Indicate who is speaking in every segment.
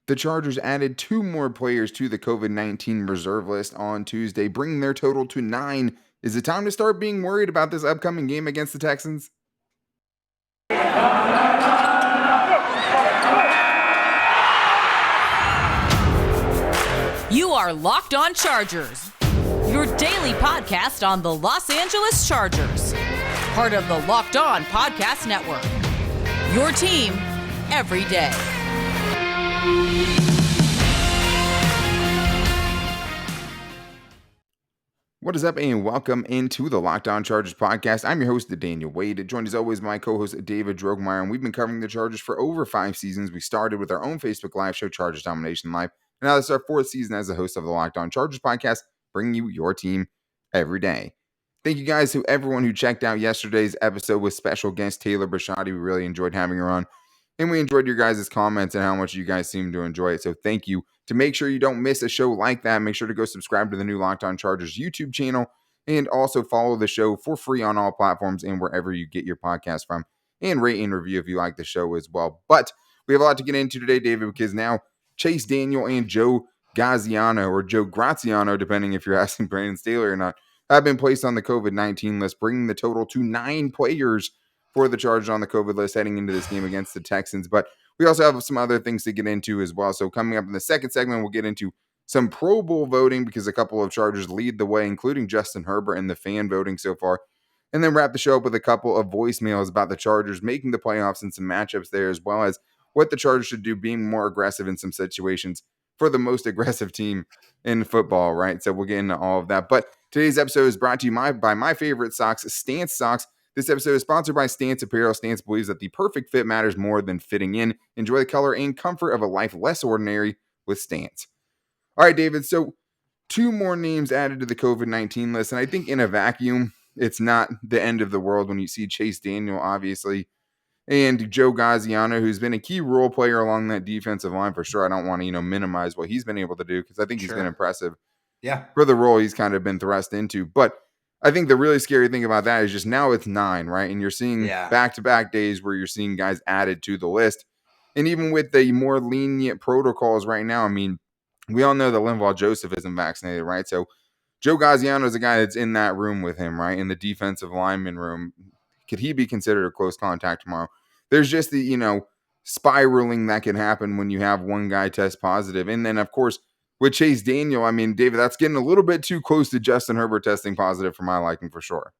Speaker 1: The Chargers added 2 more players to the COVID-19 reserve list on Tuesday, bringing their total to 9. Is it time to start being worried about this upcoming game against the Texans?
Speaker 2: You are Locked On Chargers, your daily podcast on the Los Angeles Chargers, part of the Locked On Podcast Network, your team every day.
Speaker 1: What is up, and welcome into the Locked On Chargers podcast. I'm your host, Daniel Wade, joined as always by my co-host, David Drogemeyer, and we've been covering the Chargers for over 5 seasons. We started with our own Facebook Live show, Chargers Domination Live, and now this is our 4th season as the host of the Locked On Chargers podcast, bringing you your team every day. Thank you guys to everyone who checked out yesterday's episode with special guest Taylor Brashadi. We really enjoyed having her on, and we enjoyed your guys' comments and how much you guys seem to enjoy it, so thank you. To make sure you don't miss a show like that, make sure to go subscribe to the new Locked On Chargers YouTube channel and also follow the show for free on all platforms and wherever you get your podcast from, and rate and review if you like the show as well. But we have a lot to get into today, David, because now Chase Daniel and Joe Gaziano, or Joe Graziano, depending if you're asking Brandon Staley or not, have been placed on the COVID-19 list, bringing the total to 9 players for the Chargers on the COVID list heading into this game against the Texans. But we also have some other things to get into as well. So coming up in the second segment, we'll get into some Pro Bowl voting because a couple of Chargers lead the way, including Justin Herbert and the fan voting so far. And then wrap the show up with a couple of voicemails about the Chargers making the playoffs and some matchups there, as well as what the Chargers should do being more aggressive in some situations for the most aggressive team in football, right? So we'll get into all of that. But today's episode is brought to you by my favorite socks, Stance Socks. This episode is sponsored by Stance Apparel. Stance believes that the perfect fit matters more than fitting in. Enjoy the color and comfort of a life less ordinary with Stance. All right, David, so 2 more names added to the COVID-19 list, and I think in a vacuum, it's not the end of the world when you see Chase Daniel, obviously, and Joe Gaziano, who's been a key role player along that defensive line for sure. I don't want to, minimize what he's been able to do because I think he's been impressive for the role he's kind of been thrust into, but I think the really scary thing about that is just now it's 9, right? And you're seeing back-to-back days where you're seeing guys added to the list. And even with the more lenient protocols right now, I mean, we all know that Linval Joseph isn't vaccinated, right? So Joe Gaziano is a guy that's in that room with him, right? In the defensive lineman room. Could he be considered a close contact tomorrow? There's just the, spiraling that can happen when you have one guy test positive. And then, of course, with Chase Daniel, I mean, David, that's getting a little bit too close to Justin Herbert testing positive for my liking for sure.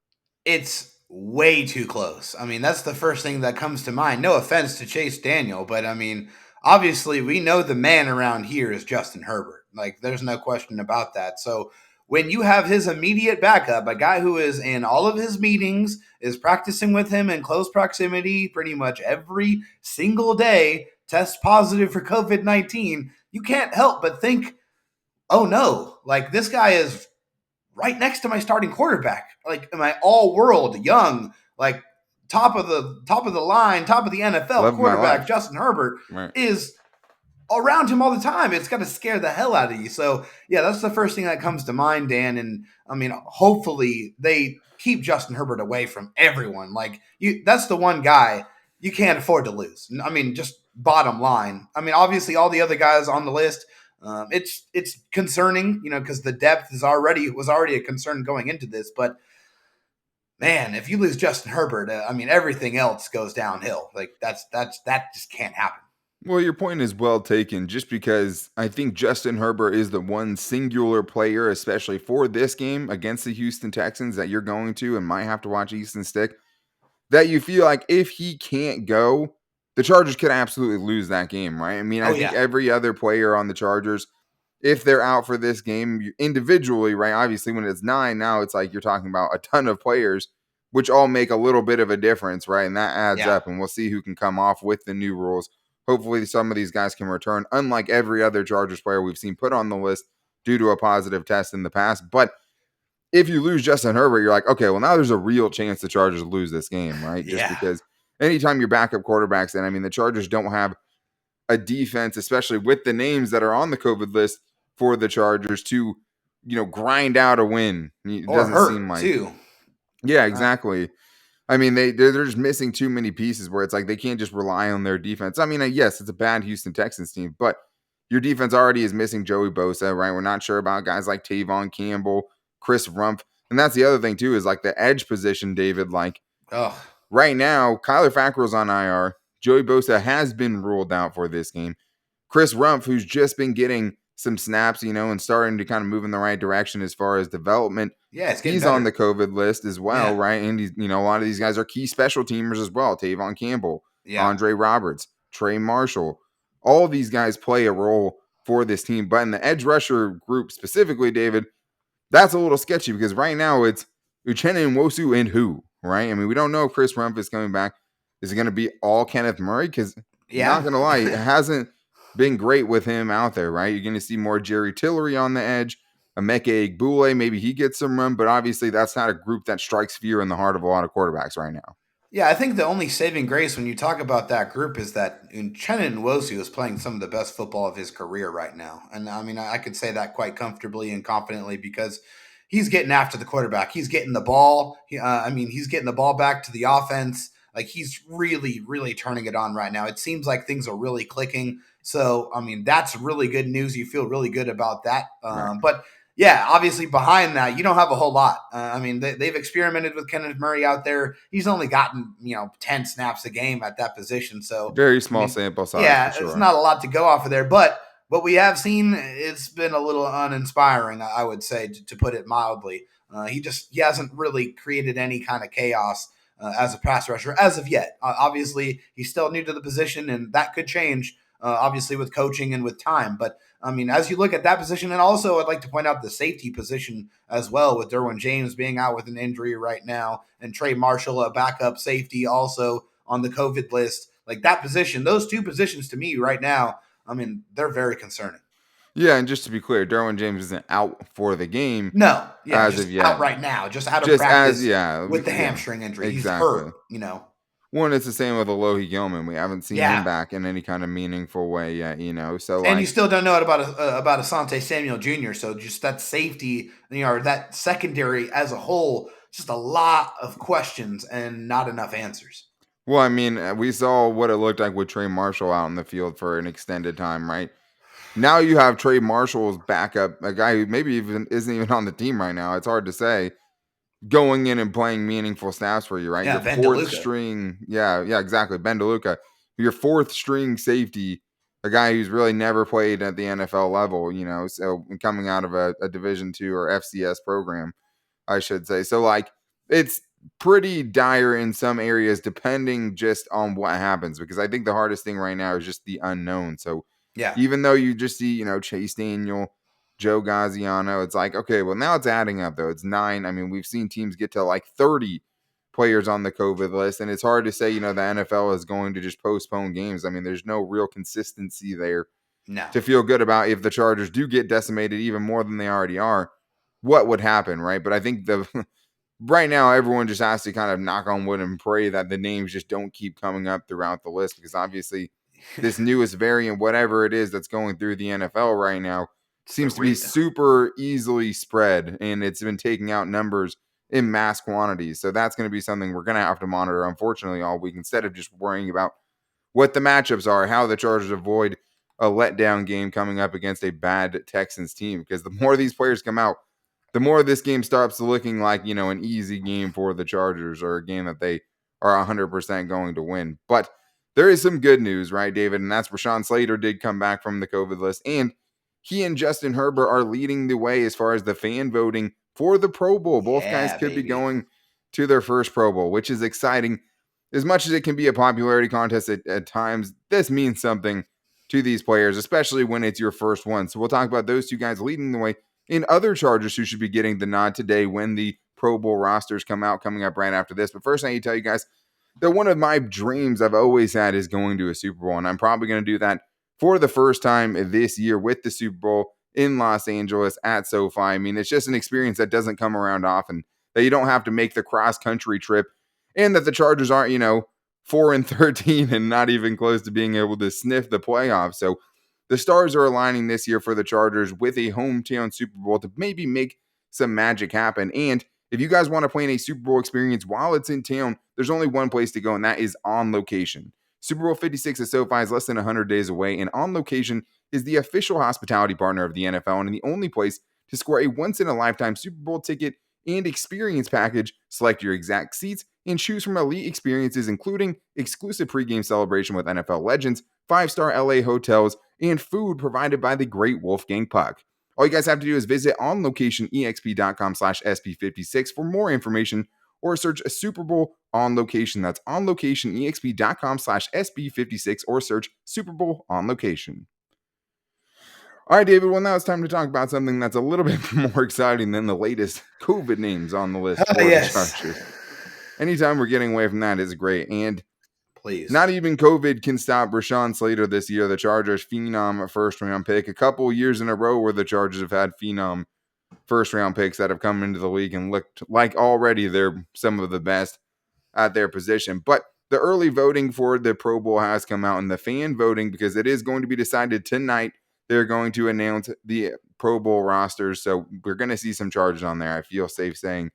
Speaker 3: It's way too close. I mean, that's the first thing that comes to mind. No offense to Chase Daniel, but I mean, obviously we know the man around here is Justin Herbert. Like, there's no question about that. So when you have his immediate backup, a guy who is in all of his meetings, is practicing with him in close proximity pretty much every single day, test positive for COVID-19, you can't help but think, oh no, like this guy is right next to my starting quarterback, like my all world young, like top of the line, top of the NFL quarterback, Justin Herbert is around him all the time. It's got to scare the hell out of you. So yeah, that's the first thing that comes to mind, Dan. And I mean, hopefully they keep Justin Herbert away from everyone. Like that's the one guy you can't afford to lose. I mean, just bottom line. I mean, obviously all the other guys on the list, it's concerning, because the depth was already a concern going into this. But man, if you lose Justin Herbert, I mean, everything else goes downhill. Like that just can't happen.
Speaker 1: Well, your point is well taken, just because I think Justin Herbert is the one singular player, especially for this game against the Houston Texans, that you're going to and might have to watch Easton Stick, that you feel like if he can't go, the Chargers could absolutely lose that game, right? I mean, I think every other player on the Chargers, if they're out for this game individually, right? Obviously, when it's 9, now it's like you're talking about a ton of players, which all make a little bit of a difference, right? And that adds up, and we'll see who can come off with the new rules. Hopefully, some of these guys can return, unlike every other Chargers player we've seen put on the list due to a positive test in the past. But if you lose Justin Herbert, you're like, okay, well, now there's a real chance the Chargers lose this game, right? Just because anytime your backup quarterbacks, and I mean, the Chargers don't have a defense, especially with the names that are on the COVID list for the Chargers, to, grind out a win. It doesn't seem like
Speaker 3: too.
Speaker 1: Yeah, exactly. I mean, they're just missing too many pieces where it's like they can't just rely on their defense. I mean, yes, it's a bad Houston Texans team, but Your defense already is missing Joey Bosa, right? We're not sure about guys like Tavon Campbell, Chris Rumpf. And that's the other thing, too, is like the edge position, David. Like
Speaker 3: Oh,
Speaker 1: right now, Kyler Fackrell's on IR. Joey Bosa has been ruled out for this game. Chris Rumpf, who's just been getting some snaps, and starting to kind of move in the right direction as far as development.
Speaker 3: yeah, it's getting
Speaker 1: He's
Speaker 3: better.
Speaker 1: on the COVID list as well,
Speaker 3: Yeah.
Speaker 1: right? And he's, a lot of these guys are key special teamers as well. Tavon Campbell,
Speaker 3: Yeah.
Speaker 1: Andre Roberts, Trey Marshall. All of these guys play a role for this team. But in the edge rusher group specifically, David, that's a little sketchy because right now it's Uchenna Nwosu and who, right? I mean, we don't know if Chris Rumpf is coming back. Is it going to be all Kenneth Murray? Because not going to lie, it hasn't been great with him out there, right? You're going to see more Jerry Tillery on the edge. Emeka Egbule, maybe he gets some run, but obviously that's not a group that strikes fear in the heart of a lot of quarterbacks right now.
Speaker 3: Yeah, I think the only saving grace when you talk about that group is that Uchenna Nwosu is playing some of the best football of his career right now. And I mean, I could say that quite comfortably and confidently because he's getting after the quarterback. He's getting the ball. He's getting the ball back to the offense. Like he's really, really turning it on right now. It seems like things are really clicking. So, I mean, that's really good news. You feel really good about that.
Speaker 1: Right.
Speaker 3: But yeah, obviously behind that, you don't have a whole lot. They've experimented with Kenneth Murray out there. He's only gotten, 10 snaps a game at that position. So
Speaker 1: very small sample size.
Speaker 3: Yeah,
Speaker 1: for sure.
Speaker 3: It's not a lot to go off of there. But what we have seen, it's been a little uninspiring, I would say, to put it mildly. He hasn't really created any kind of chaos as a pass rusher as of yet. Obviously, he's still new to the position, and that could change, obviously, with coaching and with time. But I mean, as you look at that position, and also I'd like to point out the safety position as well, with Derwin James being out with an injury right now, and Trey Marshall, a backup safety, also on the COVID list. Like that position, those two positions to me right now, I mean, they're very concerning.
Speaker 1: Yeah, and just to be clear, Derwin James isn't out for the game.
Speaker 3: No, yeah,
Speaker 1: as
Speaker 3: just
Speaker 1: of yet.
Speaker 3: out right now, just out of practice with the hamstring injury.
Speaker 1: Exactly.
Speaker 3: He's hurt,
Speaker 1: One, it's the same with Alohi Gilman. We haven't seen him back in any kind of meaningful way yet, So,
Speaker 3: and you still don't know about Asante Samuel Jr. So just that safety, or that secondary as a whole, just a lot of questions and not enough answers.
Speaker 1: Well, I mean, we saw what it looked like with Trey Marshall out in the field for an extended time, right? Now you have Trey Marshall's backup, a guy who maybe even isn't even on the team right now. It's hard to say. Going in and playing meaningful snaps for you, right?
Speaker 3: Yeah,
Speaker 1: Your
Speaker 3: Ben
Speaker 1: fourth
Speaker 3: DeLuca.
Speaker 1: string. Yeah, exactly. Ben DeLuca. Your fourth string safety, a guy who's really never played at the NFL level, so coming out of a Division II or FCS program, I should say. So, it's pretty dire in some areas, depending just on what happens, because I think the hardest thing right now is just the unknown. So,
Speaker 3: yeah,
Speaker 1: even though you just see, Chase Daniel, Joe Gaziano, it's like, okay, well, now it's adding up, though. It's 9. I mean, we've seen teams get to 30 players on the COVID list, and it's hard to say, the NFL is going to just postpone games. I mean, there's no real consistency there to feel good about if the Chargers do get decimated even more than they already are, what would happen, right? But I think right now, everyone just has to kind of knock on wood and pray that the names just don't keep coming up throughout the list, because obviously this newest variant, whatever it is that's going through the NFL right now, seems to be super easily spread, and it's been taking out numbers in mass quantities. So that's going to be something we're going to have to monitor, unfortunately, all week, instead of just worrying about what the matchups are, how the Chargers avoid a letdown game coming up against a bad Texans team. Because the more these players come out, the more this game starts looking like, an easy game for the Chargers, or a game that they are 100% going to win. But there is some good news, right, David? And that's Rashawn Slater did come back from the COVID list, and he and Justin Herbert are leading the way as far as the fan voting for the Pro Bowl. Both guys could be going to their first Pro Bowl, which is exciting. As much as it can be a popularity contest at times, this means something to these players, especially when it's your first one. So we'll talk about those two guys leading the way, and other Chargers who should be getting the nod today when the Pro Bowl rosters coming up right after this. But first, I need to tell you guys that one of my dreams I've always had is going to a Super Bowl, and I'm probably going to do that for the first time this year with the Super Bowl in Los Angeles at SoFi. I mean, it's just an experience that doesn't come around often, that you don't have to make the cross-country trip, and that the Chargers aren't, 4-13 and not even close to being able to sniff the playoffs. So the stars are aligning this year for the Chargers with a hometown Super Bowl to maybe make some magic happen. And if you guys want to plan a Super Bowl experience while it's in town, there's only one place to go, and that is On Location. Super Bowl 56 at SoFi is less than 100 days away, and On Location is the official hospitality partner of the NFL and the only place to score a once-in-a-lifetime Super Bowl ticket and experience package. Select your exact seats and choose from elite experiences, including exclusive pregame celebration with NFL legends, 5-star LA hotels, and food provided by the great Wolfgang Puck. All you guys have to do is visit onlocationexp.com/SP56 for more information, or search a Super Bowl On Location. That's onlocationexp.com/SB56 or search Super Bowl On Location. All right, David. Well, now it's time to talk about something that's a little bit more exciting than the latest COVID names on the list for the Chargers. Anytime we're getting away from that is great. And
Speaker 3: please,
Speaker 1: not even COVID can stop Rashawn Slater this year, the Chargers' phenom first-round pick. A couple years in a row where the Chargers have had phenom first-round picks that have come into the league and looked like already they're some of the best at their position. But the early voting for the Pro Bowl has come out, and the fan voting, because it is going to be decided tonight, they're going to announce the Pro Bowl rosters. So we're going to see some Chargers on there, I feel safe saying.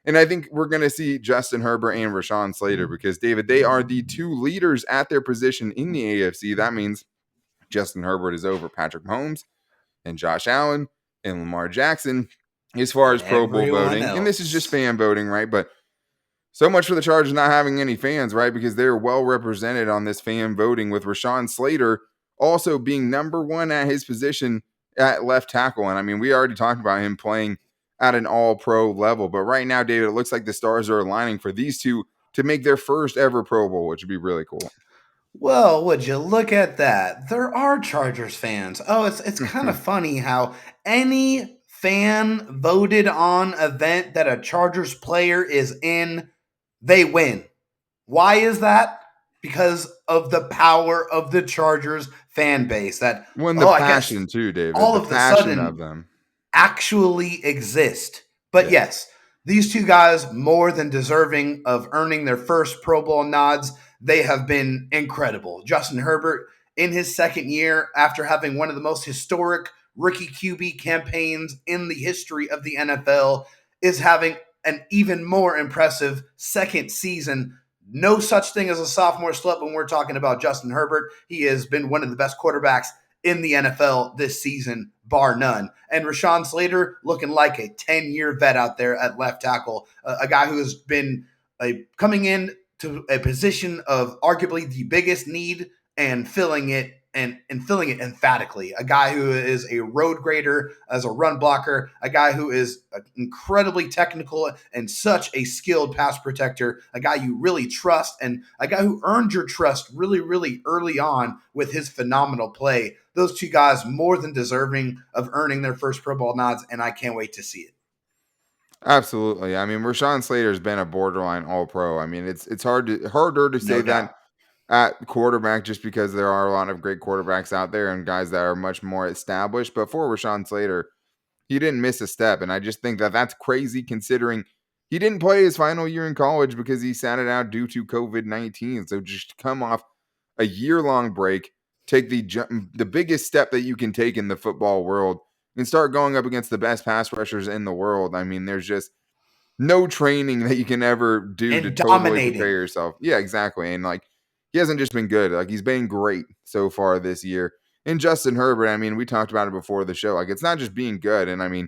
Speaker 1: And I think we're going to see Justin Herbert and Rashawn Slater because, David, they are the two leaders at their position in the AFC. That means Justin Herbert is over Patrick Mahomes and Josh Allen and Lamar Jackson as far as Pro Bowl voting. And this is just fan voting, right? But so much for the Chargers not having any fans, right? Because they're well represented on this fan voting, with Rashawn Slater also being number one at his position at left tackle. And I mean, we already talked about him playing at an all-pro level. But right now, David, it looks like the stars are aligning for these two to make their first ever Pro Bowl, which would be really cool.
Speaker 3: Well, would you look at that? There are Chargers fans. Oh, it's kind of funny how any fan voted on event that a Chargers player is in, they win. Why is that? Because of the power of the Chargers fan base. That
Speaker 1: passion too, David.
Speaker 3: All
Speaker 1: the
Speaker 3: of
Speaker 1: passion
Speaker 3: a sudden
Speaker 1: of them
Speaker 3: actually exist. But yes, these two guys more than deserving of earning their first Pro Bowl nods. They have been incredible. Justin Herbert, in his second year, after having one of the most historic rookie QB campaigns in the history of the NFL, is having an even more impressive second season. No such thing as a sophomore slump when we're talking about Justin Herbert. He has been one of the best quarterbacks in the NFL this season, bar none. And Rashawn Slater looking like a 10-year vet out there at left tackle, a guy who has been coming in to a position of arguably the biggest need and filling it emphatically. A guy who is a road grader as a run blocker, a guy who is incredibly technical and such a skilled pass protector, a guy you really trust, and a guy who earned your trust really, really early on with his phenomenal play. Those two guys more than deserving of earning their first Pro Bowl nods, and I can't wait to see it.
Speaker 1: Absolutely. I mean, Rashawn Slater's been a borderline all-pro. I mean, it's harder to say that at quarterback, just because there are a lot of great quarterbacks out there and guys that are much more established. But for Rashawn Slater, he didn't miss a step. And I just think that that's crazy, considering he didn't play his final year in college because he sat it out due to COVID-19. So just come off a year-long break, take the biggest step that you can take in the football world, and start going up against the best pass rushers in the world. I mean, there's just no training that you can ever do to totally prepare yourself. Yeah, exactly. And like, he hasn't just been good. Like, he's been great so far this year. And Justin Herbert, I mean, we talked about it before the show. Like, it's not just being good. And I mean,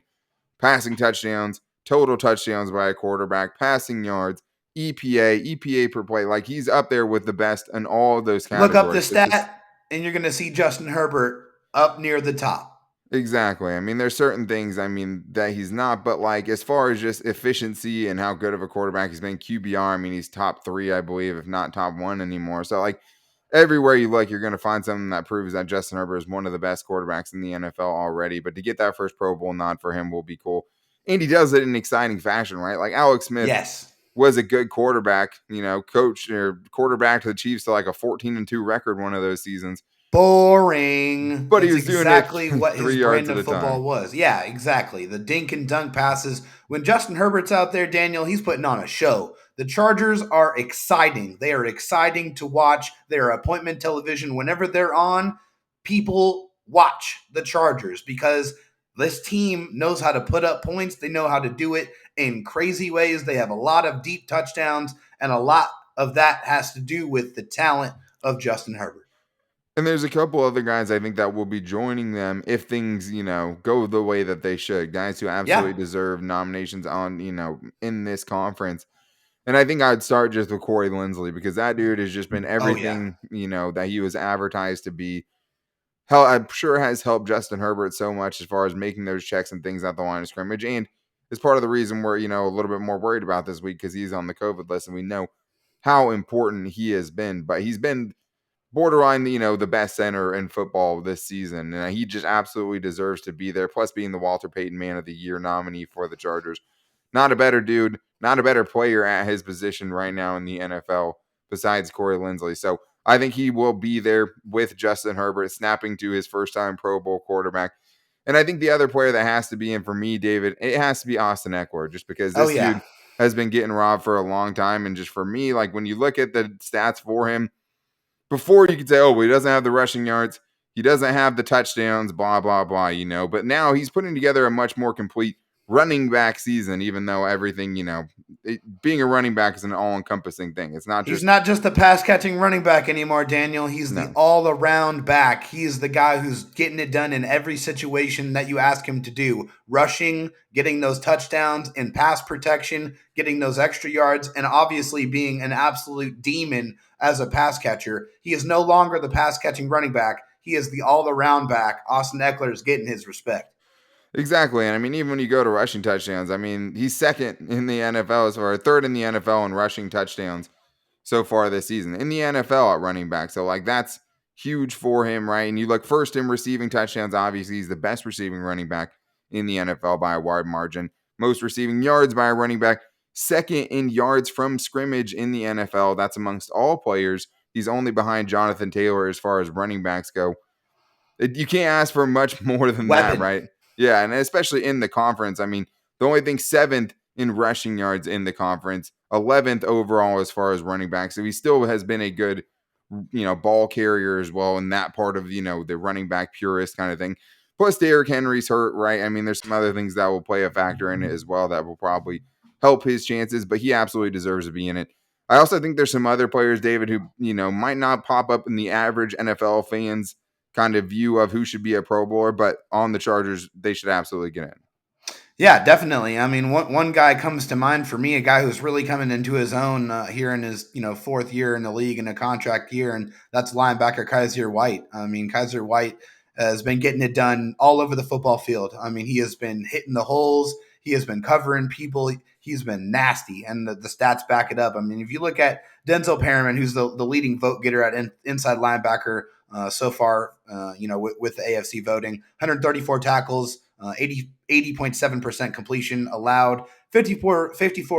Speaker 1: passing touchdowns, total touchdowns by a quarterback, passing yards, EPA per play. Like, he's up there with the best in all of those categories.
Speaker 3: Look up the stat, and you're going to see Justin Herbert up near the top.
Speaker 1: Exactly. I mean, there's certain things, I mean, that he's not, but like, as far as just efficiency and how good of a quarterback he's been, QBR, I mean, he's top 3, I believe, if not top 1 anymore. So like, everywhere you look, you're going to find something that proves that Justin Herbert is one of the best quarterbacks in the NFL already. But to get that first Pro Bowl nod for him will be cool. And he does it in exciting fashion, right? Like, Alex Smith was a good quarterback, coach or quarterback to the Chiefs to like a 14-2 record one of those seasons.
Speaker 3: Boring.
Speaker 1: But he was
Speaker 3: exactly
Speaker 1: doing it
Speaker 3: what his brand of football
Speaker 1: time.
Speaker 3: was. Yeah, exactly. The dink and dunk passes. When Justin Herbert's out there, Daniel, he's putting on a show. The Chargers are exciting. They are exciting to watch. They're appointment television. Whenever they're on, people watch the Chargers because this team knows how to put up points. They know how to do it in crazy ways. They have a lot of deep touchdowns, and a lot of that has to do with the talent of Justin Herbert.
Speaker 1: And there's a couple other guys I think that will be joining them if things, go the way that they should. Guys who absolutely
Speaker 3: Yeah.
Speaker 1: deserve nominations on, in this conference. And I think I'd start just with Corey Linsley because that dude has just been
Speaker 3: Oh, yeah.
Speaker 1: everything, that he was advertised to be. Hell, I'm sure has helped Justin Herbert so much as far as making those checks and things at the line of scrimmage. And is part of the reason we're, a little bit more worried about this week because he's on the COVID list and we know how important he has been. But he's been borderline, the best center in football this season. And he just absolutely deserves to be there. Plus being the Walter Payton Man of the Year nominee for the Chargers. Not a better dude, not a better player at his position right now in the NFL besides Corey Linsley. So I think he will be there with Justin Herbert, snapping to his first-time Pro Bowl quarterback. And I think the other player that has to be in for me, David, it has to be Austin Ekeler, just because
Speaker 3: Oh,
Speaker 1: this
Speaker 3: yeah.
Speaker 1: dude has been getting robbed for a long time. And just for me, like when you look at the stats for him, before you could say, oh, well, he doesn't have the rushing yards, he doesn't have the touchdowns, blah, blah, blah, But now he's putting together a much more complete running back season, even though everything, being a running back is an all-encompassing thing. It's not
Speaker 3: He's
Speaker 1: just
Speaker 3: not just a pass-catching running back anymore, Daniel. He's the
Speaker 1: no.
Speaker 3: all-around back. He's the guy who's getting it done in every situation that you ask him to do. Rushing, getting those touchdowns, in pass protection, getting those extra yards, and obviously being an absolute demon as a pass catcher. He is no longer the pass-catching running back. He is the all-around back. Austin Ekeler is getting his respect.
Speaker 1: Exactly. And I mean, even when you go to rushing touchdowns, I mean, he's second in the NFL or third in the NFL in rushing touchdowns so far this season in the NFL at running back. So like that's huge for him, right? And you look first in receiving touchdowns. Obviously, he's the best receiving running back in the NFL by a wide margin. Most receiving yards by a running back. Second in yards from scrimmage in the NFL. That's amongst all players. He's only behind Jonathan Taylor as far as running backs go. You can't ask for much more than that,
Speaker 3: Weapon.
Speaker 1: right? Yeah, and especially in the conference. I mean, the only thing seventh in rushing yards in the conference, 11th overall as far as running back. So he still has been a good, ball carrier as well in that part of, the running back purist kind of thing. Plus, Derrick Henry's hurt, right? I mean, there's some other things that will play a factor in it as well that will probably help his chances, but he absolutely deserves to be in it. I also think there's some other players, David, who, might not pop up in the average NFL fans kind of view of who should be a Pro Bowler, but on the Chargers, they should absolutely get in.
Speaker 3: Yeah, definitely. I mean, one guy comes to mind for me, a guy who's really coming into his own here in his fourth year in the league in a contract year, and that's linebacker Kaiser White. I mean, Kaiser White has been getting it done all over the football field. I mean, he has been hitting the holes. He has been covering people. He's been nasty, and the stats back it up. I mean, if you look at Denzel Perriman, who's the leading vote getter at inside linebacker so far, with the AFC voting, 134 tackles, 80.7% completion allowed, 54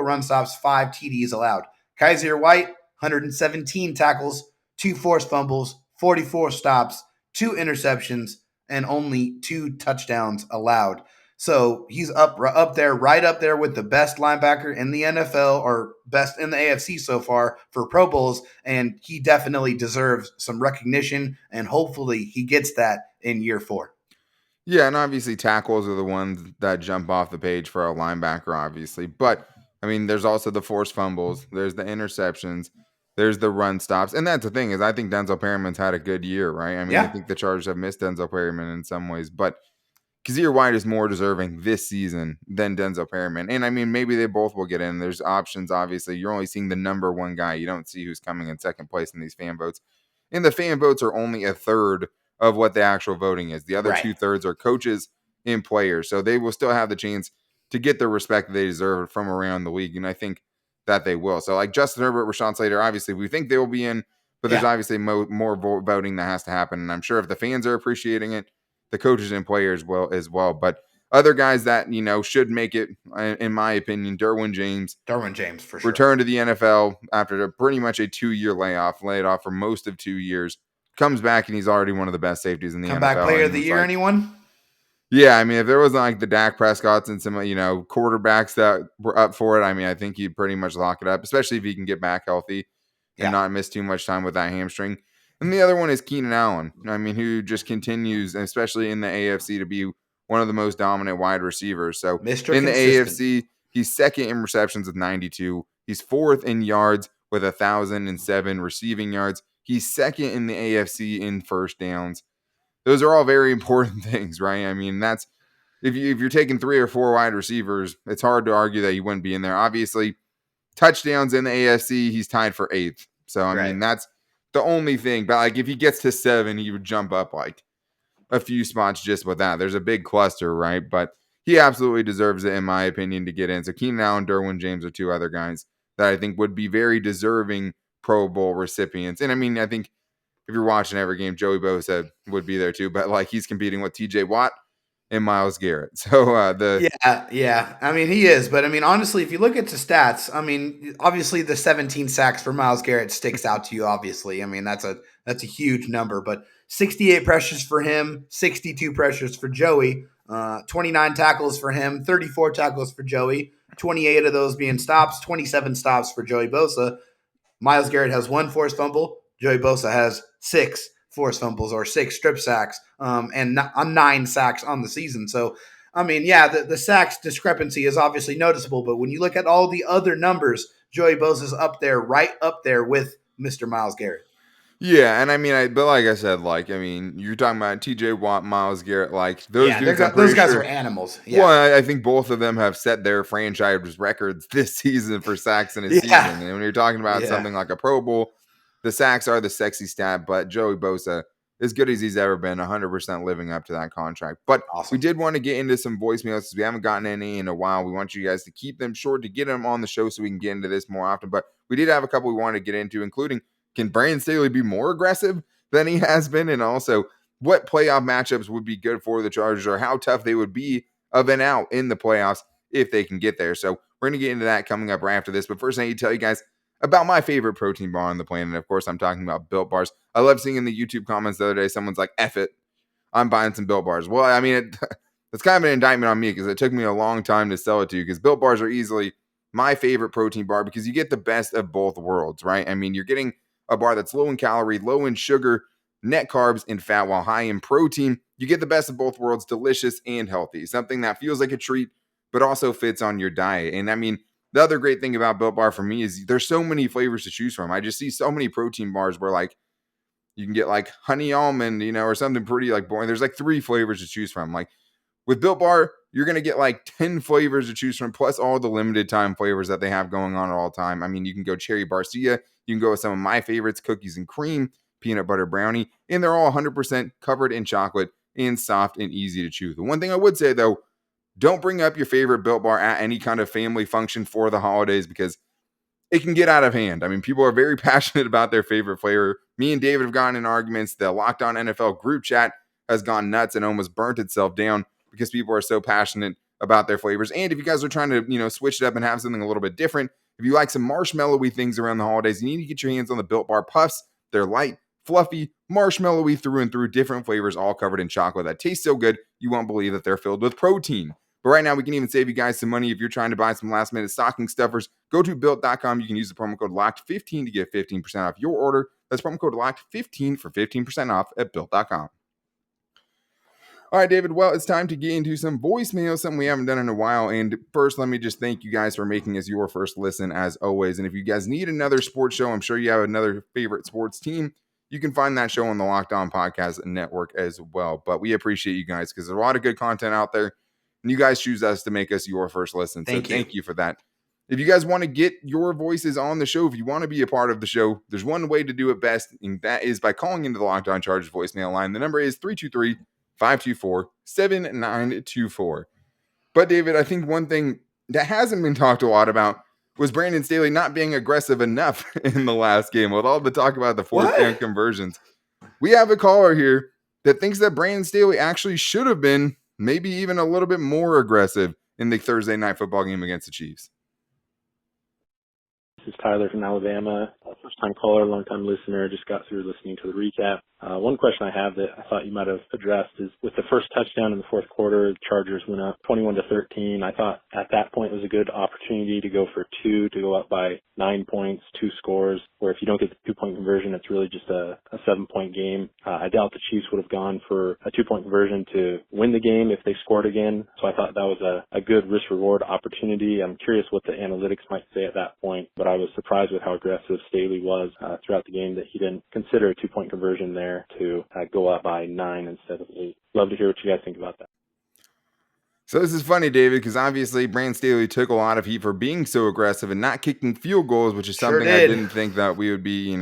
Speaker 3: run stops, 5 TDs allowed. Kaiser White, 117 tackles, 2 forced fumbles, 44 stops, 2 interceptions, and only 2 touchdowns allowed. So he's up there, right up there with the best linebacker in the NFL or best in the AFC so far for Pro Bowls, and he definitely deserves some recognition, and hopefully he gets that in year 4.
Speaker 1: Yeah, and obviously tackles are the ones that jump off the page for a linebacker, obviously. But, I mean, there's also the forced fumbles. There's the interceptions. There's the run stops. And that's the thing is I think Denzel Perriman's had a good year, right? I mean, I
Speaker 3: Yeah.
Speaker 1: think the Chargers have missed Denzel Perriman in some ways. But Kazir White is more deserving this season than Denzel Perriman. And, I mean, maybe they both will get in. There's options, obviously. You're only seeing the number one guy. You don't see who's coming in second place in these fan votes. And the fan votes are only a third of what the actual voting is. The other
Speaker 3: Right.
Speaker 1: 2/3 are coaches and players. So they will still have the chance to get the respect they deserve from around the league. And I think that they will. So like Justin Herbert, Rashawn Slater, obviously we think they will be in, but there's
Speaker 3: Yeah.
Speaker 1: obviously more voting that has to happen. And I'm sure if the fans are appreciating it, the coaches and players will as well. But other guys that, should make it, in my opinion, Derwin James.
Speaker 3: Derwin James, for sure.
Speaker 1: Returned to the NFL after pretty much a 2-year laid off for most of 2 years. Comes back and he's already one of the best safeties in the NFL.
Speaker 3: Comeback player of the
Speaker 1: it's
Speaker 3: year,
Speaker 1: like,
Speaker 3: anyone?
Speaker 1: yeah, I mean, if there wasn't like the Dak Prescotts and some, quarterbacks that were up for it, I mean, I think he'd pretty much lock it up, especially if he can get back healthy and
Speaker 3: Yeah.
Speaker 1: not miss too much time with that hamstring. And the other one is Keenan Allen. I mean, who just continues, especially in the AFC, to be one of the most dominant wide receivers. So
Speaker 3: Mr.
Speaker 1: in the
Speaker 3: Consistent.
Speaker 1: AFC, he's second in receptions with 92. He's fourth in yards with 1,007 receiving yards. He's second in the AFC in first downs. Those are all very important things, right? I mean, that's if you're taking 3 or 4 wide receivers, it's hard to argue that he wouldn't be in there. Obviously, touchdowns in the AFC, he's tied for 8th. So I mean, that's the only thing. But like if he gets to 7, he would jump up like a few spots just with that. There's a big cluster, right? But he absolutely deserves it, in my opinion, to get in. So Keenan Allen, Derwin James are 2 other guys that I think would be very deserving Pro Bowl recipients. And I mean, I think if you're watching every game, Joey Bosa would be there too. But like he's competing with TJ Watt and Myles Garrett. So
Speaker 3: yeah. I mean, he is. But I mean, honestly, if you look at the stats, I mean, obviously the 17 sacks for Myles Garrett sticks out to you, obviously. I mean, that's a huge number. But 68 pressures for him, 62 pressures for Joey, 29 tackles for him, 34 tackles for Joey, 28 of those being stops, 27 stops for Joey Bosa. Myles Garrett has 1 forced fumble. Joey Bosa has 6 forced fumbles or 6 strip sacks and 9 sacks on the season. So, I mean, yeah, the sacks discrepancy is obviously noticeable, but when you look at all the other numbers, Joey Bosa's right up there with Mr. Myles Garrett.
Speaker 1: Yeah, and I mean, but like I said, like I mean, you're talking about TJ Watt, Myles Garrett, like those dudes.
Speaker 3: Those guys are animals. Yeah.
Speaker 1: Well, I think both of them have set their franchise records this season for sacks in a season. And when you're talking about something like a Pro Bowl, the sacks are the sexy stat. But Joey Bosa, as good as he's ever been, 100% living up to that contract. But we did want to get into some voicemails because we haven't gotten any in a while. We want you guys to keep them short to get them on the show so we can get into this more often. But we did have a couple we wanted to get into, including, can Brandon Staley be more aggressive than he has been? And also, what playoff matchups would be good for the Chargers, or how tough they would be of and out in the playoffs if they can get there. So we're going to get into that coming up right after this. But first, I need to tell you guys about my favorite protein bar on the planet. And of course, I'm talking about Built Bars. I love seeing in the YouTube comments the other day, someone's like, F it, I'm buying some Built Bars. Well, I mean, it's kind of an indictment on me because it took me a long time to sell it to you, because Built Bars are easily my favorite protein bar because you get the best of both worlds, right? I mean, you're getting a bar that's low in calorie, low in sugar, net carbs, and fat, while high in protein. You get the best of both worlds, delicious and healthy. Something that feels like a treat, but also fits on your diet. And I mean, the other great thing about Built Bar for me is there's so many flavors to choose from. I just see so many protein bars where like you can get like honey almond, or something pretty like boring. There's like 3 flavors to choose from. Like with Built Bar, you're going to get like 10 flavors to choose from, plus all the limited time flavors that they have going on at all time. I mean, you can go cherry barcia. You can go with some of my favorites, cookies and cream, peanut butter brownie, and they're all 100% covered in chocolate and soft and easy to chew. The one thing I would say, though, don't bring up your favorite Built Bar at any kind of family function for the holidays, because it can get out of hand. I mean, people are very passionate about their favorite flavor. Me and David have gotten in arguments. The Locked On NFL group chat has gone nuts and almost burnt itself down because people are so passionate about their flavors. And if you guys are trying to, switch it up and have something a little bit different, if you like some marshmallowy things around the holidays, you need to get your hands on the Built Bar Puffs. They're light, fluffy, marshmallowy through and through, different flavors, all covered in chocolate that taste so good, you won't believe that they're filled with protein. But right now, we can even save you guys some money if you're trying to buy some last-minute stocking stuffers. Go to Built.com. You can use the promo code LOCKED15 to get 15% off your order. That's promo code LOCKED15 for 15% off at Built.com. All right, David, well, it's time to get into some voicemails, something we haven't done in a while. And first, let me just thank you guys for making us your first listen, as always. And if you guys need another sports show, I'm sure you have another favorite sports team, you can find that show on the Locked On Podcast Network as well. But we appreciate you guys because there's a lot of good content out there, and you guys choose us to make us your first listen. So thank you for that. If you guys want to get your voices on the show, if you want to be a part of the show, there's one way to do it best, and that is by calling into the Locked On Chargers voicemail line. The number is 323-524-7924. But David, I think one thing that hasn't been talked a lot about was Brandon Staley not being aggressive enough in the last game. With all the talk about the fourth down conversions, we have a caller here that thinks that Brandon Staley actually should have been maybe even a little bit more aggressive in the Thursday night football game against the Chiefs.
Speaker 4: This is Tyler from Alabama, first-time caller, long-time listener. Just got through listening to the recap. One question I have that I thought you might have addressed is with the first touchdown in the fourth quarter, the Chargers went up 21-13. I thought at that point it was a good opportunity to go for two, to go up by 9 points, 2 scores, where if you don't get the 2-point conversion, it's really just a 7-point game. I doubt the Chiefs would have gone for a 2-point conversion to win the game if they scored again. So I thought that was a good risk-reward opportunity. I'm curious what the analytics might say at that point, but I was surprised with how aggressive Staley was throughout the game that he didn't consider a 2-point conversion there to go up by 9 instead of 8. Love to hear what you guys think about that.
Speaker 1: So this is funny, David, because obviously Brandon Staley took a lot of heat for being so aggressive and not kicking field goals, which is
Speaker 3: Sure
Speaker 1: something I
Speaker 3: did.
Speaker 1: didn't think that we would be,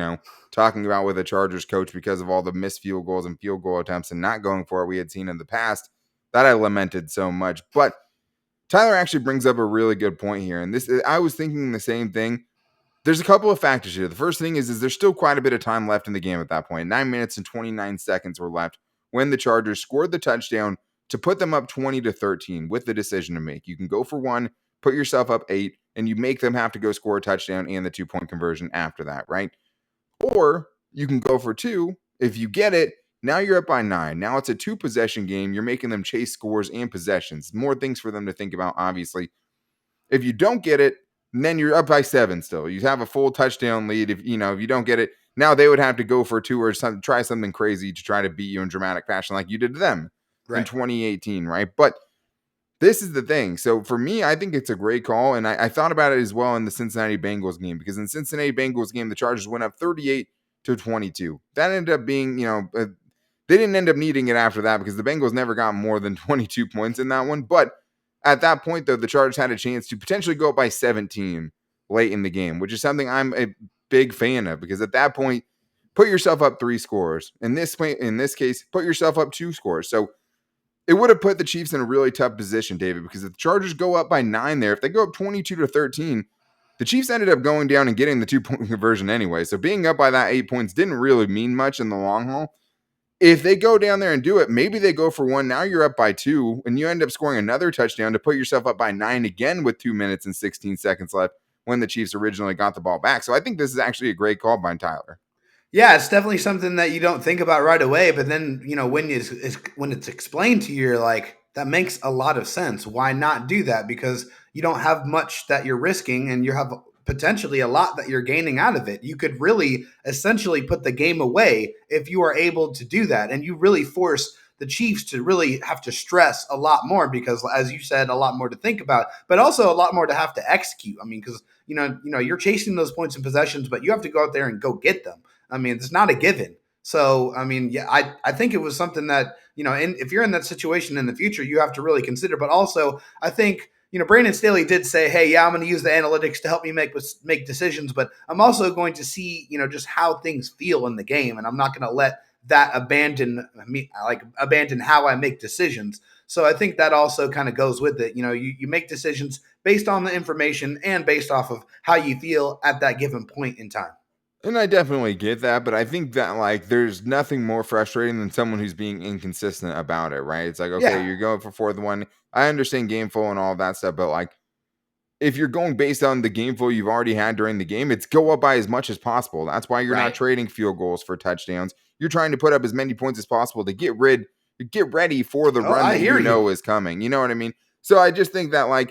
Speaker 1: talking about with a Chargers coach because of all the missed field goals and field goal attempts and not going for it we had seen in the past. That I lamented so much. But Tyler actually brings up a really good point here. And I was thinking the same thing. There's a couple of factors here. The first thing is there's still quite a bit of time left in the game at that point. 9 minutes and 29 seconds were left when the Chargers scored the touchdown to put them up 20-13 with the decision to make. You can go for one, put yourself up 8, and you make them have to go score a touchdown and the 2-point conversion after that, right? Or you can go for 2. If you get it, now you're up by 9. Now it's a 2-possession game. You're making them chase scores and possessions. More things for them to think about, obviously. If you don't get it, then you're up by 7 still. You have a full touchdown lead. If you don't get it, now they would have to go for 2 or try something crazy to try to beat you in dramatic fashion like you did to them in 2018, right? But this is the thing. So for me, I think it's a great call. And I thought about it as well in the Cincinnati Bengals game, because in the Cincinnati Bengals game, the Chargers went up 38-22. That ended up being, they didn't end up needing it after that because the Bengals never got more than 22 points in that one. But at that point, though, the Chargers had a chance to potentially go up by 17 late in the game, which is something I'm a big fan of, because at that point, put yourself up 3 scores. In this case, put yourself up 2 scores. So it would have put the Chiefs in a really tough position, David, because if the Chargers go up by 9 there, if they go up 22-13, the Chiefs ended up going down and getting the 2-point conversion anyway. So being up by that 8 points didn't really mean much in the long haul. If they go down there and do it, maybe they go for 1. Now you're up by 2, and you end up scoring another touchdown to put yourself up by 9 again with 2 minutes and 16 seconds left when the Chiefs originally got the ball back. So I think this is actually a great call by Tyler.
Speaker 3: Yeah, it's definitely something that you don't think about right away, but then, when it's explained to you, you're like, that makes a lot of sense. Why not do that? Because you don't have much that you're risking, and you have potentially a lot that you're gaining out of it. You could really essentially put the game away if you are able to do that. And you really force the Chiefs to really have to stress a lot more because, as you said, a lot more to think about, but also a lot more to have to execute. I mean, because, you're chasing those points and possessions, but you have to go out there and go get them. I mean, it's not a given. So, I mean, yeah, I think it was something that, if you're in that situation in the future, you have to really consider. But also, I think, Brandon Staley did say, hey, yeah, I'm going to use the analytics to help me make decisions, but I'm also going to see, just how things feel in the game. And I'm not going to let that abandon how I make decisions. So I think that also kind of goes with it. You make decisions based on the information and based off of how you feel at that given point in time.
Speaker 1: And I definitely get that, but I think that there's nothing more frustrating than someone who's being inconsistent about it, right? It's like, okay, You're going for 4th one. I understand game flow and all that stuff, but if you're going based on the game flow you've already had during the game, it's go up by as much as possible. That's why you're not trading field goals for touchdowns. You're trying to put up as many points as possible to get ready for the run that you know is coming. You know what I mean? So I just think that I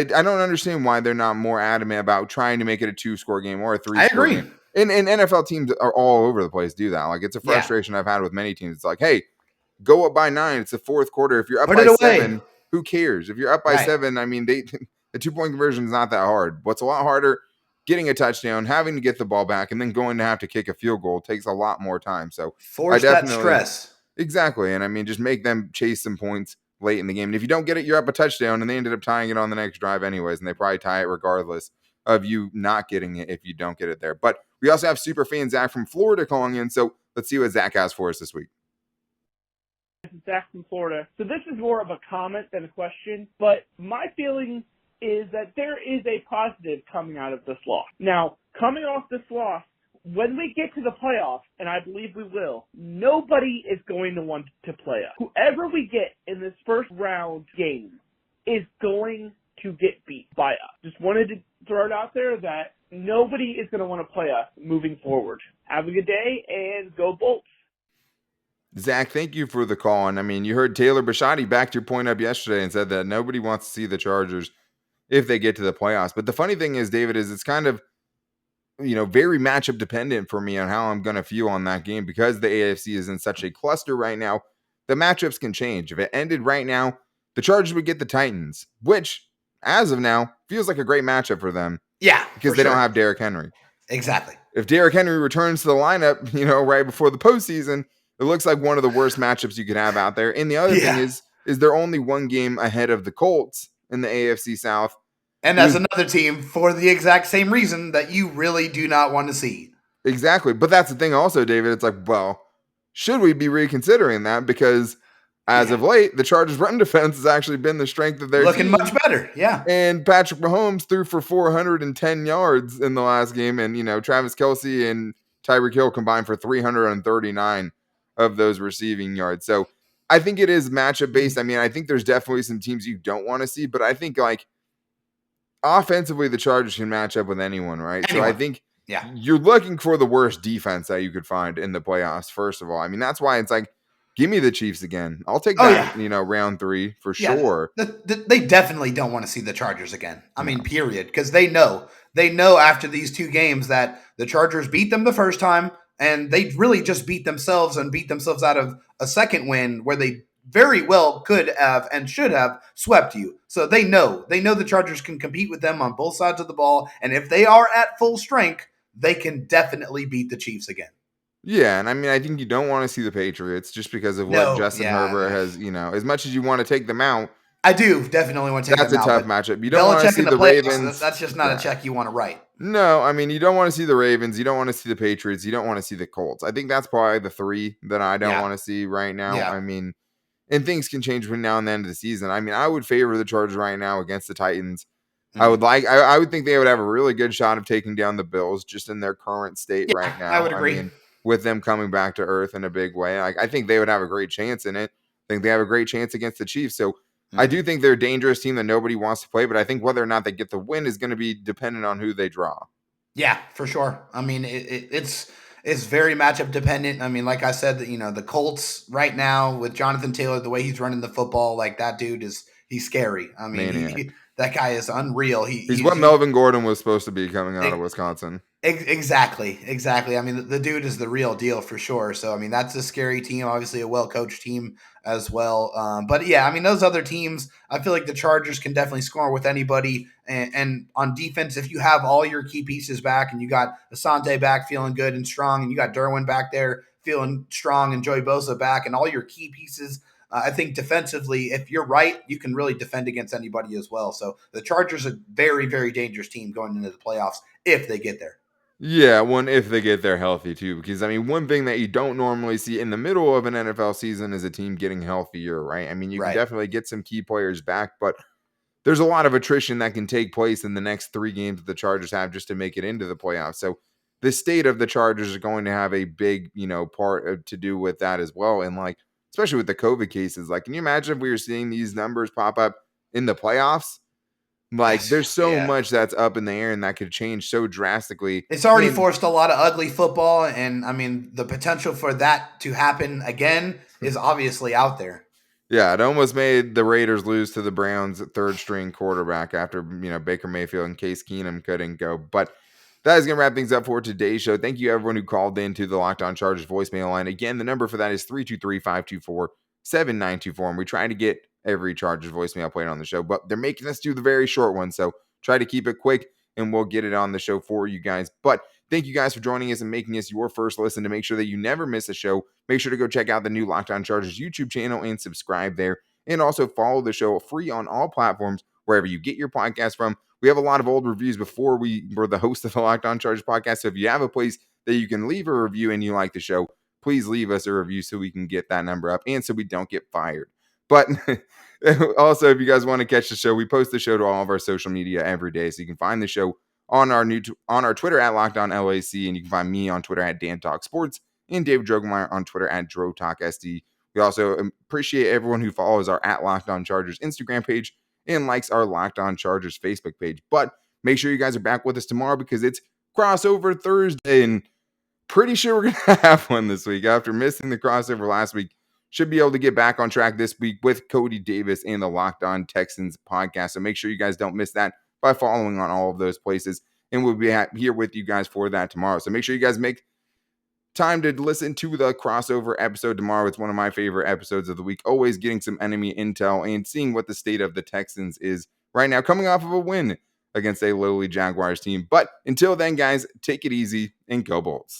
Speaker 1: don't understand why they're not more adamant about trying to make it a 2-score game or a 3-score game. And NFL teams are all over the place do that. It's a frustration I've had with many teams. It's like, hey, go up by 9. It's the 4th quarter. If you're up by 7, who cares? If you're up by 7, I mean, the 2-point conversion is not that hard. What's a lot harder, getting a touchdown, having to get the ball back, and then going to have to kick a field goal takes a lot more time. So
Speaker 3: force that stress.
Speaker 1: Exactly. And I mean, just make them chase some points late in the game. And if you don't get it, you're up a touchdown, and they ended up tying it on the next drive anyways, and they probably tie it regardless of you not getting it if you don't get it there. But we also have super fan Zach from Florida calling in, so let's see what Zach has for us this week.
Speaker 5: This is Zach from Florida. So this is more of a comment than a question, but my feeling is that there is a positive coming out of this loss. Now, coming off this loss, when we get to the playoffs, and I believe we will, nobody is going to want to play us. Whoever we get in this first round game is going to get beat by us. Just wanted to throw it out there that, nobody is going to want to play us moving forward. Have a good day and go Bolts.
Speaker 1: Zach, thank you for the call. And I mean, you heard Taylor Bisciotti backed your point up yesterday and said that nobody wants to see the Chargers if they get to the playoffs. But the funny thing is, David, is it's kind of, very matchup dependent for me on how I'm going to feel on that game because the AFC is in such a cluster right now. The matchups can change. If it ended right now, the Chargers would get the Titans, which, as of now, feels like a great matchup for them.
Speaker 3: Yeah,
Speaker 1: because they don't have Derrick Henry.
Speaker 3: Exactly.
Speaker 1: If Derrick Henry returns to the lineup, right before the postseason, it looks like one of the worst matchups you could have out there. And the other thing is they're only one game ahead of the Colts in the AFC South.
Speaker 3: And that's another team for the exact same reason that you really do not want to see.
Speaker 1: Exactly. But that's the thing also, David. It's like, well, should we be reconsidering that? Because as of late, the Chargers' run defense has actually been the strength of their
Speaker 3: team.
Speaker 1: Looking
Speaker 3: much better, yeah.
Speaker 1: And Patrick Mahomes threw for 410 yards in the last game. And, Travis Kelce and Tyreek Hill combined for 339 of those receiving yards. So I think it is matchup based. I mean, I think there's definitely some teams you don't want to see, but I think offensively, the Chargers can match up with anyone, right? So I think you're looking for the worst defense that you could find in the playoffs, first of all. I mean, that's why it's like, give me the Chiefs again. I'll take that, round 3 for sure.
Speaker 3: They definitely don't want to see the Chargers again. I mean, period. Because they know after these 2 games that the Chargers beat them the first time, and they really just beat themselves out of a second win where they very well could have and should have swept you. So they know the Chargers can compete with them on both sides of the ball. And if they are at full strength, they can definitely beat the Chiefs again.
Speaker 1: Yeah, and I mean, I think you don't want to see the Patriots just because of what Justin Herbert has, as much as you want to take them out.
Speaker 3: I do definitely want to take them out.
Speaker 1: That's a tough matchup. You don't want to see the Ravens.
Speaker 3: That's just not a check you want to write.
Speaker 1: No, I mean, you don't want to see the Ravens. You don't want to see the Patriots. You don't want to see the Colts. I think that's probably the 3 that I don't want to see right now.
Speaker 3: Yeah.
Speaker 1: I mean, and things can change between now and the end of the season. I mean, I would favor the Chargers right now against the Titans. Mm-hmm. I would think they would have a really good shot of taking down the Bills just in their current state right now.
Speaker 3: I would agree.
Speaker 1: I mean, with them coming back to earth in a big way. I think they would have a great chance in it. I think they have a great chance against the Chiefs. So I do think they're a dangerous team that nobody wants to play, but I think whether or not they get the win is going to be dependent on who they draw.
Speaker 3: Yeah, for sure. I mean, it's very matchup dependent. I mean, like I said, the Colts right now with Jonathan Taylor, the way he's running the football, like that dude he's scary. I mean, that guy is unreal. He's what
Speaker 1: Melvin Gordon was supposed to be coming out of Wisconsin.
Speaker 3: Exactly. I mean, the dude is the real deal for sure. So, I mean, that's a scary team, obviously a well-coached team as well. But, yeah, I mean, those other teams, I feel like the Chargers can definitely score with anybody. And on defense, if you have all your key pieces back and you got Asante back feeling good and strong and you got Derwin back there feeling strong and Joey Bosa back and all your key pieces, I think defensively, if you're right, you can really defend against anybody as well. So the Chargers are a very, very dangerous team going into the playoffs if they get there.
Speaker 1: Yeah, if they get there healthy too, because I mean, one thing that you don't normally see in the middle of an NFL season is a team getting healthier, right? I mean, you can definitely get some key players back, but there's a lot of attrition that can take place in the next 3 games that the Chargers have just to make it into the playoffs. So the state of the Chargers is going to have a big, part to do with that as well. And especially with the COVID cases, can you imagine if we were seeing these numbers pop up in the playoffs? There's so much that's up in the air and that could change so drastically.
Speaker 3: It's already forced a lot of ugly football. And I mean, the potential for that to happen again is obviously out there.
Speaker 1: Yeah, it almost made the Raiders lose to the Browns' 3rd string quarterback after, Baker Mayfield and Case Keenum couldn't go. But that is going to wrap things up for today's show. Thank you, everyone who called into the Locked On Chargers voicemail line. Again, the number for that is 323-524-7924. And we try to get every Chargers voicemail played on the show, but they're making us do the very short one. So try to keep it quick and we'll get it on the show for you guys. But thank you guys for joining us and making us your first listen. To make sure that you never miss a show, make sure to go check out the new Locked On Chargers YouTube channel and subscribe there. And also follow the show free on all platforms, wherever you get your podcast from. We have a lot of old reviews before we were the host of the Locked On Chargers podcast. So if you have a place that you can leave a review and you like the show, please leave us a review so we can get that number up and so we don't get fired. But also, if you guys want to catch the show, we post the show to all of our social media every day. So you can find the show on our Twitter at LockedOnLAC, and you can find me on Twitter at DanTalkSports and David Drogemeyer on Twitter at DroTalkSD. We also appreciate everyone who follows our at Locked On Chargers Instagram page and likes our Locked On Chargers Facebook page. But Make sure you guys are back with us tomorrow because it's crossover Thursday, and pretty sure we're going to have one this week. After missing the crossover last week, should be able to get back on track this week with Cody Davis and the Locked On Texans podcast. So make sure you guys don't miss that by following on all of those places. And we'll be here with you guys for that tomorrow. So make sure you guys make time to listen to the crossover episode tomorrow. It's one of my favorite episodes of the week. Always getting some enemy intel and seeing what the state of the Texans is right now, coming off of a win against a lowly Jaguars team. But until then, guys, take it easy and go Bolts.